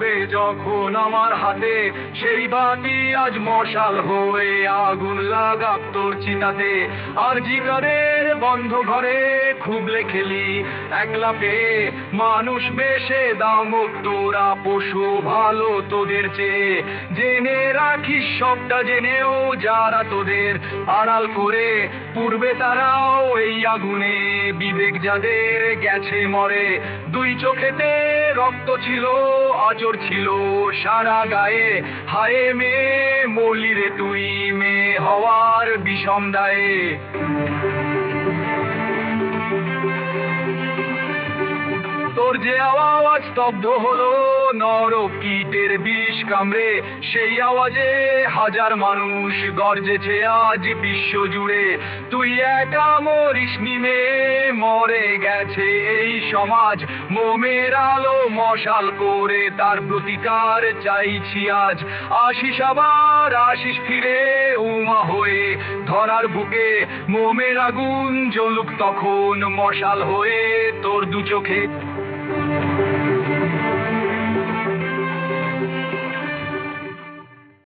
জ্বলবে যখন আমার হাতে, সেই বাতি আজ মশাল হয়ে আগুন লাগাক তোর চিতাতে। আর জিগারের বন্ধ ঘরে খুবলে খেলি একলা পেয়ে, মানুষ বেশে দামক তোরা পশু ভালো তোদের চেয়ে। জেনে রাখিস সবটা জেনেও যারা তোদের আড়াল করে, পূর্বে তারাও এই আগুনে বিবেক যাদের গেছে মরে। দুই চোখেতে রক্ত ছিল, আচর ছিল সারা গায়ে, হায় মেয়ে মরলি রে তুই মেয়ে হওয়ার বিষম দায়ে। তোর যে আওয়াজ স্তব্ধ হলো নরক কীটের বিষ কামড়ে, সেই আওয়াজে হাজার মানুষ গর্জেছে আজ বিশ্ব জুড়ে। তুই একা মরিস নিমে, মরে গেছে এই সমাজ, মোমের আলো মশাল করে তার প্রতিকার চাইছি আজ। আসিস আবার আসিস ফিরে উমা হয়ে ধরার বুকে, মোমের আগুন জ্বলুক তখন মশাল হয়ে তোর দু চোখে।